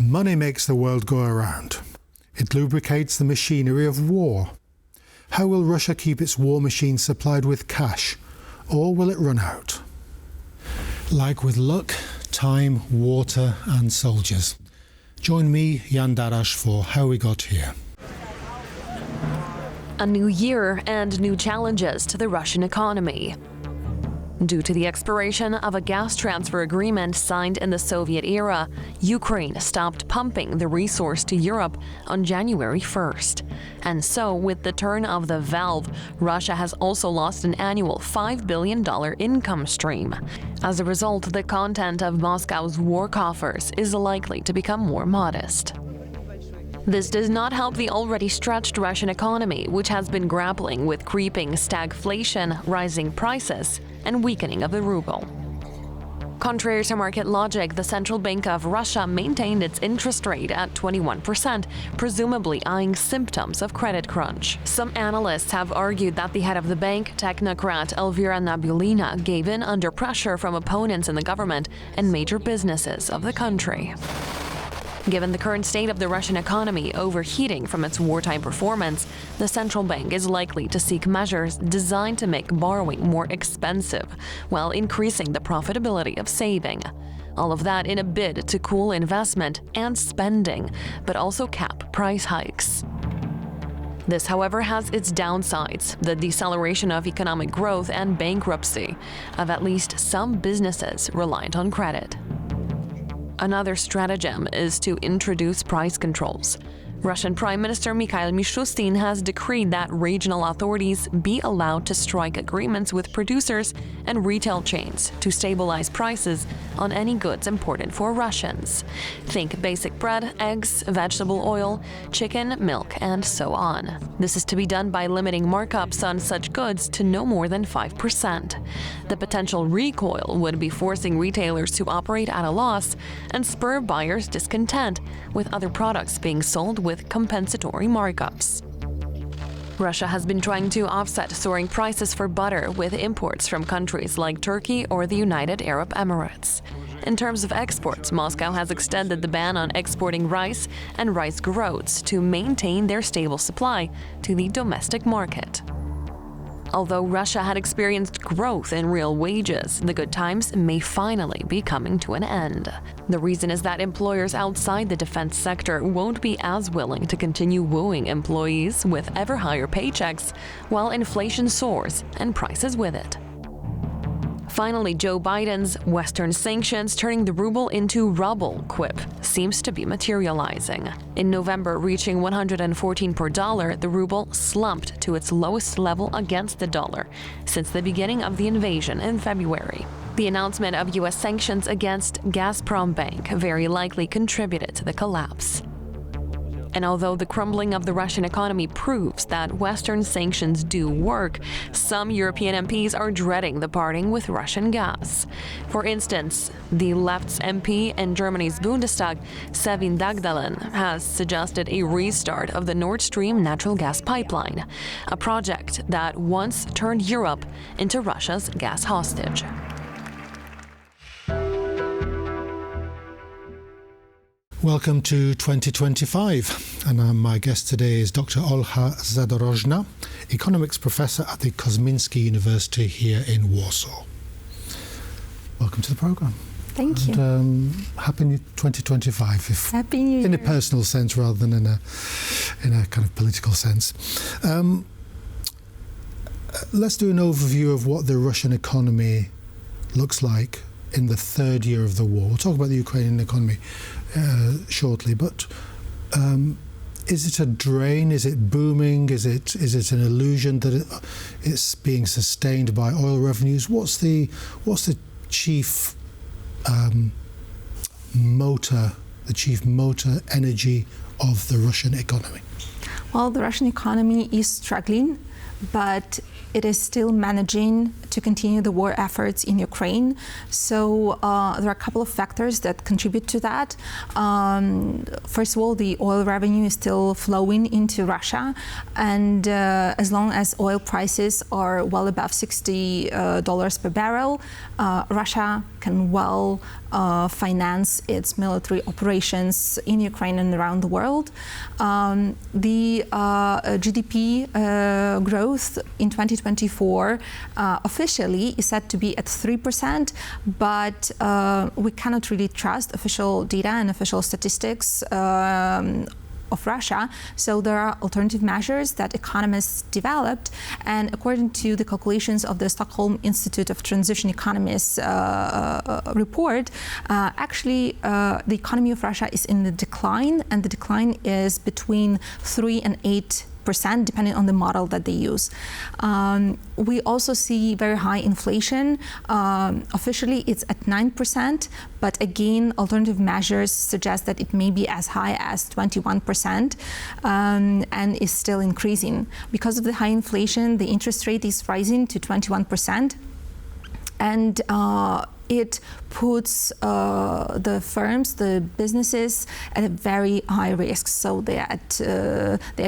Money makes the world go around. It lubricates the machinery of war. How will Russia keep its war machine supplied with cash, or will it run out? Like with luck, time, water and soldiers. Join me, Jan Darash, for How We Got Here. A new year and new challenges to the Russian economy. Due to the expiration of a gas transfer agreement signed in the Soviet era, Ukraine stopped pumping the resource to Europe on January 1st. And so, with the turn of the valve, Russia has also lost an annual $5 billion income stream. As a result, the content of Moscow's war coffers is likely to become more modest. This does not help the already stretched Russian economy, which has been grappling with creeping stagflation, rising prices, and weakening of the ruble. Contrary to market logic, the Central Bank of Russia maintained its interest rate at 21%, presumably eyeing symptoms of credit crunch. Some analysts have argued that the head of the bank, technocrat Elvira Nabiullina, gave in under pressure from opponents in the government and major businesses of the country. Given the current state of the Russian economy overheating from its wartime performance, the central bank is likely to seek measures designed to make borrowing more expensive while increasing the profitability of saving. All of that in a bid to cool investment and spending, but also cap price hikes. This, however, has its downsides, the deceleration of economic growth and bankruptcy of at least some businesses reliant on credit. Another stratagem is to introduce price controls. Russian Prime Minister Mikhail Mishustin has decreed that regional authorities be allowed to strike agreements with producers and retail chains to stabilize prices on any goods imported for Russians. Think basic bread, eggs, vegetable oil, chicken, milk, and so on. This is to be done by limiting markups on such goods to no more than 5%. The potential recoil would be forcing retailers to operate at a loss and spur buyers' discontent, with other products being sold with compensatory markups. Russia has been trying to offset soaring prices for butter with imports from countries like Turkey or the United Arab Emirates. In terms of exports, Moscow has extended the ban on exporting rice and rice groats to maintain their stable supply to the domestic market. Although Russia had experienced growth in real wages, the good times may finally be coming to an end. The reason is that employers outside the defense sector won't be as willing to continue wooing employees with ever higher paychecks, while inflation soars and prices with it. Finally, Joe Biden's Western sanctions turning the ruble into rubble quip seems to be materializing. In November, reaching 114 per dollar, the ruble slumped to its lowest level against the dollar since the beginning of the invasion in February. The announcement of U.S. sanctions against Gazprom Bank very likely contributed to the collapse. And although the crumbling of the Russian economy proves that Western sanctions do work, some European MPs are dreading the parting with Russian gas. For instance, the left's MP in Germany's Bundestag, Sevin Dagdalen, has suggested a restart of the Nord Stream natural gas pipeline, a project that once turned Europe into Russia's gas hostage. Welcome to 2025, and my guest today is Dr. Olha Zadorozhna, economics professor at the Kosminski University here in Warsaw. Welcome to the program. Thank you. Happy New 2025. Happy New Year. In a personal sense rather than in a kind of political sense. Let's do an overview of what the Russian economy looks like in the third year of the war. We'll talk about the Ukrainian economy shortly, but is it a drain? Is it booming? Is it an illusion that it's being sustained by oil revenues? What's the chief motor energy of the Russian economy? Well, the Russian economy is struggling, but it is still managing to continue the war efforts in Ukraine. So there are a couple of factors that contribute to that. First of all, the oil revenue is still flowing into Russia, and as long as oil prices are well above $60 per barrel, Russia can well finance its military operations in Ukraine and around the world. The GDP growth in 2024 officially is said to be at 3%, but we cannot really trust official data and official statistics of Russia. So there are alternative measures that economists developed, and according to the calculations of the Stockholm Institute of Transition Economists report, actually the economy of Russia is in the decline, and the decline is between 3 and 8%, depending on the model that they use. We also see very high inflation. Officially, it's at 9%, but again, alternative measures suggest that it may be as high as 21%, and is still increasing. Because of the high inflation, the interest rate is rising to 21%, and it puts the firms, the businesses, at a very high risk. So they are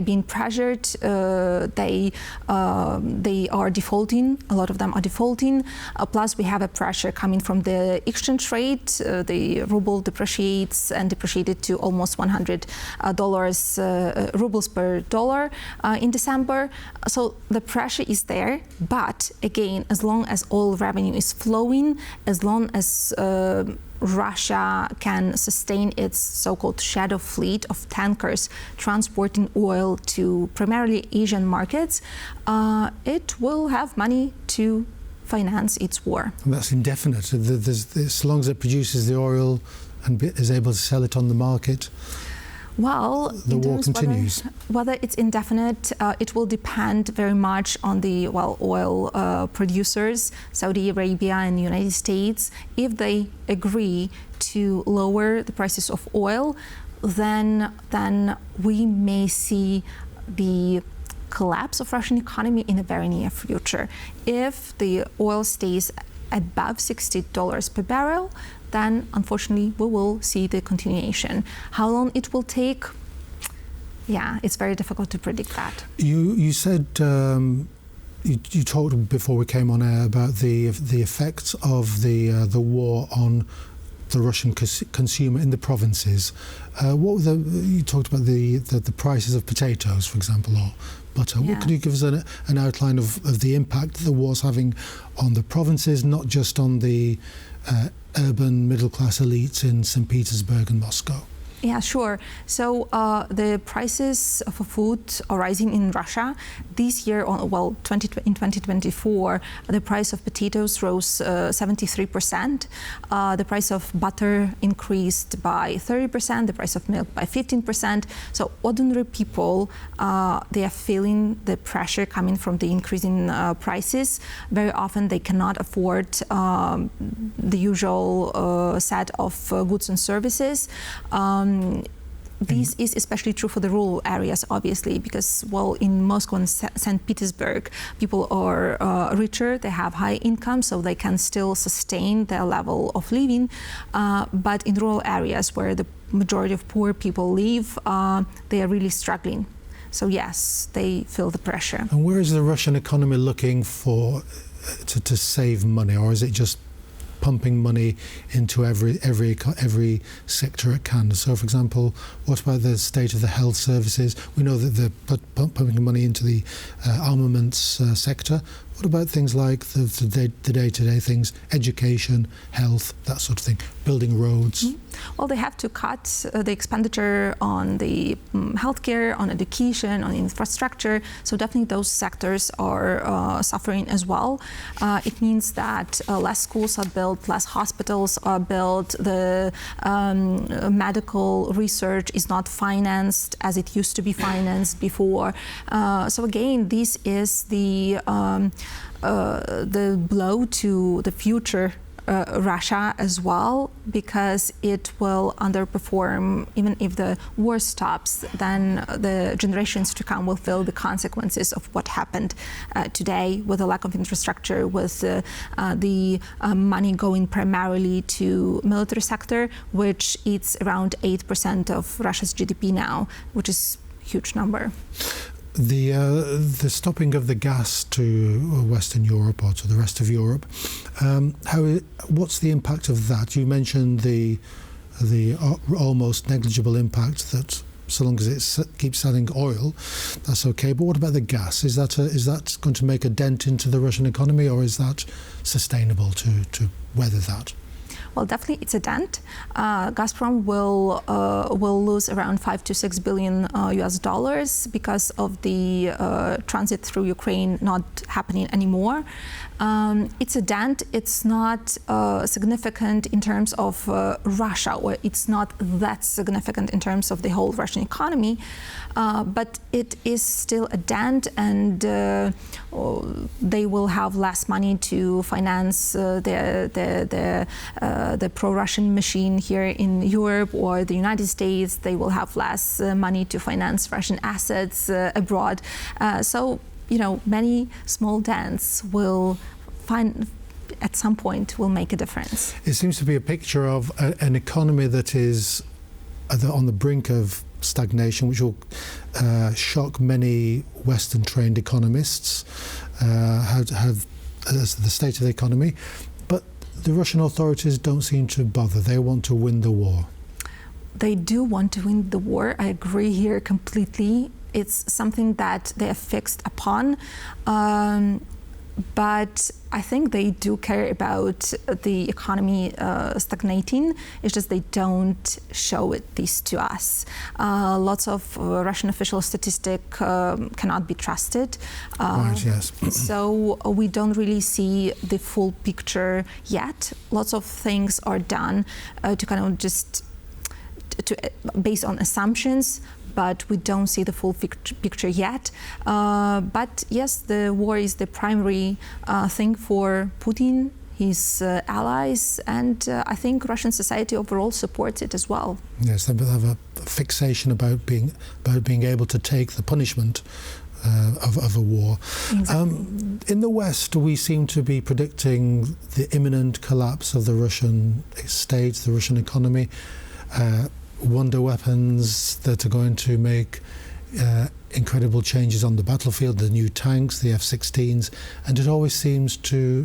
being pressured. They are defaulting. A lot of them are defaulting. Plus, we have a pressure coming from the exchange rate. The ruble depreciates and depreciated to almost $100 rubles per dollar in December. So the pressure is there. But again, as long as oil revenue is flowing, as long as Russia can sustain its so-called shadow fleet of tankers transporting oil to primarily Asian markets, it will have money to finance its war. And that's indefinite. As long as it produces the oil and is able to sell it on the market, well, the war continues. Whether it's indefinite, it will depend very much on the oil producers, Saudi Arabia and the United States. If they agree to lower the prices of oil, then we may see the collapse of Russian economy in the very near future. If the oil stays above $60 per barrel, then unfortunately we will see the continuation. How long it will take? Yeah, it's very difficult to predict that. You said you talked before we came on air about the effects of the war on the Russian consumer in the provinces. You talked about the prices of potatoes, for example, or butter. Yeah. What could you give us an outline of the impact the war's having on the provinces, not just on the urban middle-class elites in St. Petersburg and Moscow? Yeah, sure. So the prices for food are rising in Russia. This year, in 2024, the price of potatoes rose 73%. The price of butter increased by 30%, the price of milk by 15%. So ordinary people, they are feeling the pressure coming from the increasing prices. Very often they cannot afford the usual set of goods and services. This is especially true for the rural areas, obviously, because, in Moscow and St. Petersburg, people are richer, they have high income, so they can still sustain their level of living. But in rural areas where the majority of poor people live, they are really struggling. So yes, they feel the pressure. And where is the Russian economy looking for to save money, or is it just pumping money into every sector it can? So, for example, what about the state of the health services? We know that they're pumping money into the armaments sector. What about things like the day-to-day things, education, health, that sort of thing, building roads? Mm-hmm. Well, they have to cut the expenditure on the healthcare, on education, on infrastructure. So definitely those sectors are suffering as well. It means that less schools are built, less hospitals are built, the medical research is not financed as it used to be financed before. So again, this is the blow to the future Russia as well, because it will underperform. Even if the war stops, then the generations to come will feel the consequences of what happened today, with the lack of infrastructure, with the money going primarily to military sector, which is around 8% of Russia's GDP now, which is a huge number. The stopping of the gas to Western Europe or to the rest of Europe, what's the impact of that? You mentioned the almost negligible impact that so long as it keeps selling oil, that's okay. But what about the gas? Is that going to make a dent into the Russian economy, or is that sustainable to weather that? Well, definitely it's a dent. Gazprom will lose around 5 to 6 billion US dollars because of the transit through Ukraine not happening anymore. It's a dent. It's not significant in terms of Russia, or it's not that significant in terms of the whole Russian economy, but it is still a dent, and they will have less money to finance the pro-Russian machine here in Europe or the United States. They will have less money to finance Russian assets abroad. So, many small dents will at some point will make a difference. It seems to be a picture of an economy that is on the brink of stagnation, which will shock many Western-trained economists, have the state of the economy. But the Russian authorities don't seem to bother. They want to win the war. They do want to win the war. I agree here completely. It's something that they are fixed upon. But I think they do care about the economy stagnating. It's just they don't show this to us. Lots of Russian official statistics cannot be trusted. Right, yes. So we don't really see the full picture yet. Lots of things are done to kind of just based on assumptions, but we don't see the full picture yet. But yes, the war is the primary thing for Putin, his allies, and I think Russian society overall supports it as well. Yes, they have a fixation about being able to take the punishment of a war. Exactly. In the West, we seem to be predicting the imminent collapse of the Russian state, the Russian economy. Wonder weapons that are going to make incredible changes on the battlefield, the new tanks, the F-16s, and it always seems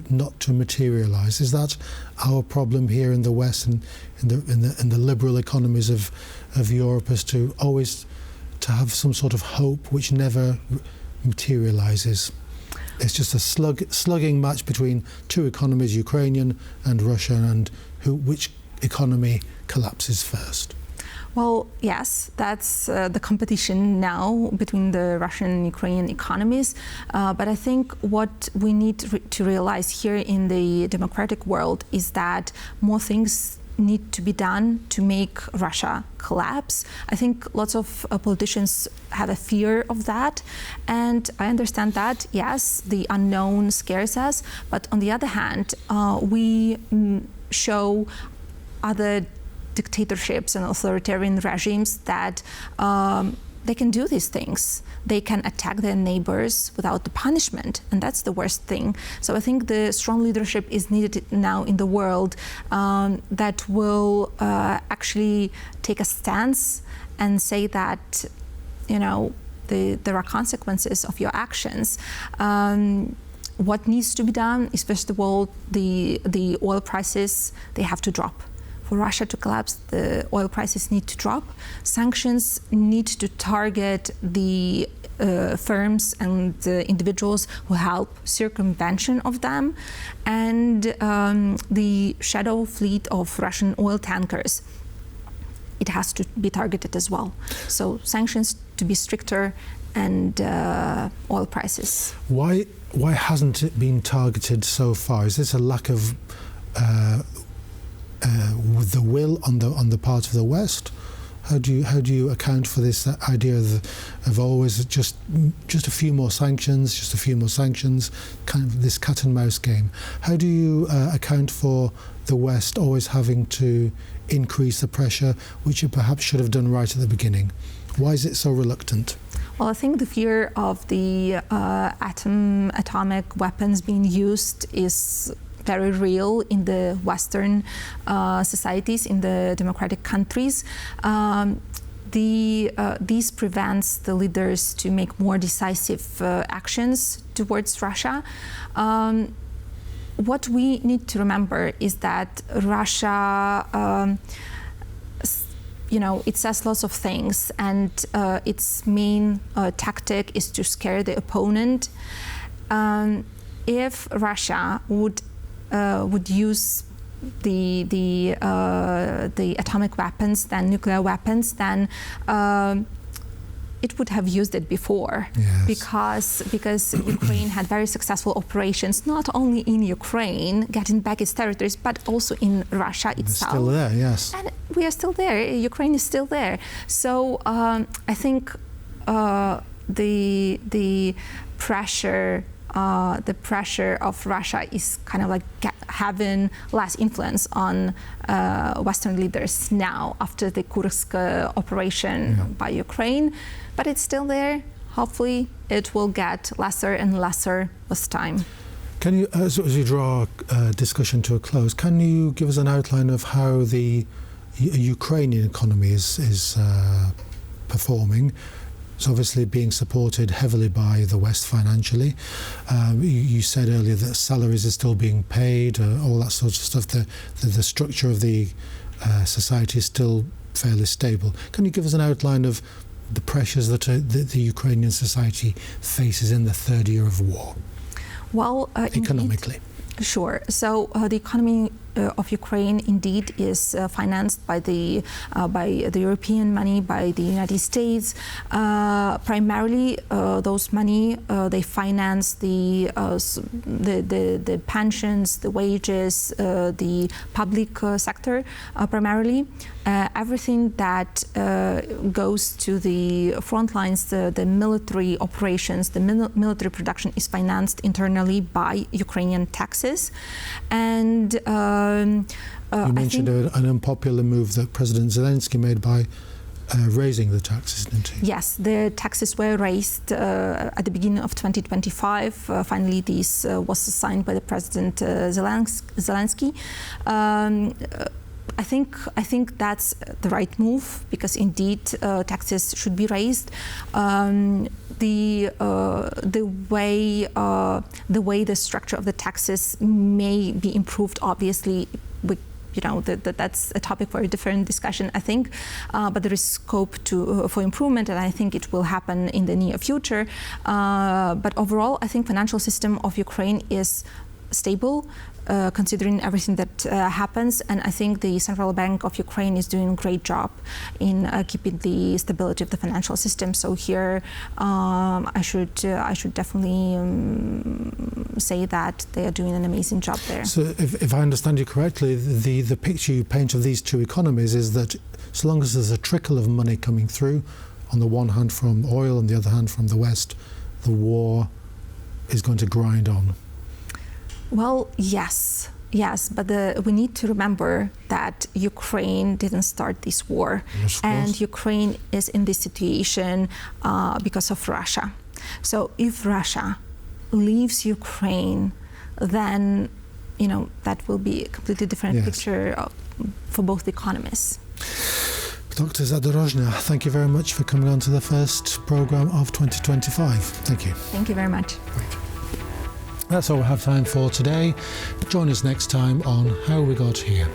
not to materialize. Is that our problem here in the West and in the liberal economies of Europe, is to always to have some sort of hope which never materializes? It's just a slugging match between two economies, Ukrainian and Russian, and which economy collapses first. Well, yes, that's the competition now between the Russian and Ukrainian economies. But I think what we need to realize here in the democratic world is that more things need to be done to make Russia collapse. I think lots of politicians have a fear of that, and I understand that. Yes, the unknown scares us, but on the other hand, we show other dictatorships and authoritarian regimes that they can do these things. They can attack their neighbors without the punishment, and that's the worst thing. So I think the strong leadership is needed now in the world that will actually take a stance and say that, there are consequences of your actions. What needs to be done is, first of all, the oil prices, they have to drop. For Russia to collapse, the oil prices need to drop. Sanctions need to target the firms and the individuals who help circumvention of them, and the shadow fleet of Russian oil tankers, it has to be targeted as well. So sanctions to be stricter, and oil prices. Why hasn't it been targeted so far? Is this a lack of the will on the part of the West? How do you account for this idea of always just a few more sanctions, kind of this cat and mouse game? How do you account for the West always having to increase the pressure, which it perhaps should have done right at the beginning? Why is it so reluctant? Well, I think the fear of the atomic weapons being used is very real in the Western societies, in the democratic countries. This prevents the leaders to make more decisive actions towards Russia. What we need to remember is that Russia, it says lots of things, and its main tactic is to scare the opponent. If Russia would use the atomic weapons, then nuclear weapons, then it would have used it before. Yes. because Ukraine had very successful operations, not only in Ukraine, getting back its territories, but also in Russia itself. It's still there, yes. And we are still there. Ukraine is still there. So I think the pressure of Russia is kind of like having less influence on Western leaders now after the Kursk operation by Ukraine, but it's still there. Hopefully it will get lesser and lesser with time. Can you, as we draw discussion to a close, can you give us an outline of how the Ukrainian economy is performing? It's obviously being supported heavily by the West financially. You said earlier that salaries are still being paid, all that sort of stuff. The structure of the society is still fairly stable. Can you give us an outline of the pressures that the Ukrainian society faces in the third year of war? Well, economically. Sure. So the economy of Ukraine indeed is financed by the European money, by the United States. Primarily, those money they finance the pensions, the wages, the public sector primarily. Everything that goes to the front lines, the military operations, the military production is financed internally by Ukrainian taxes. And you mentioned an unpopular move that President Zelensky made by raising the taxes, didn't he? Yes, the taxes were raised at the beginning of 2025. Finally, this was signed by the President Zelensky. I think that's the right move, because indeed taxes should be raised. The way the structure of the taxes may be improved, obviously, that's a topic for a different discussion, I think. But there is scope for improvement, and I think it will happen in the near future. But overall, I think financial system of Ukraine is stable, considering everything that happens, and I think the Central Bank of Ukraine is doing a great job in keeping the stability of the financial system. So here, I should definitely say that they are doing an amazing job there. So, if I understand you correctly, the picture you paint of these two economies is that so long as there's a trickle of money coming through, on the one hand from oil, on the other hand from the West, the war is going to grind on. Well, yes, but we need to remember that Ukraine didn't start this war, and Ukraine is in this situation because of Russia. So if Russia leaves Ukraine, then that will be a completely different picture for both economies. Dr. Zadorozhna, thank you very much for coming on to the first program of 2025. Thank you. Thank you very much. Great. That's all we have time for today. Join us next time on How We Got Here.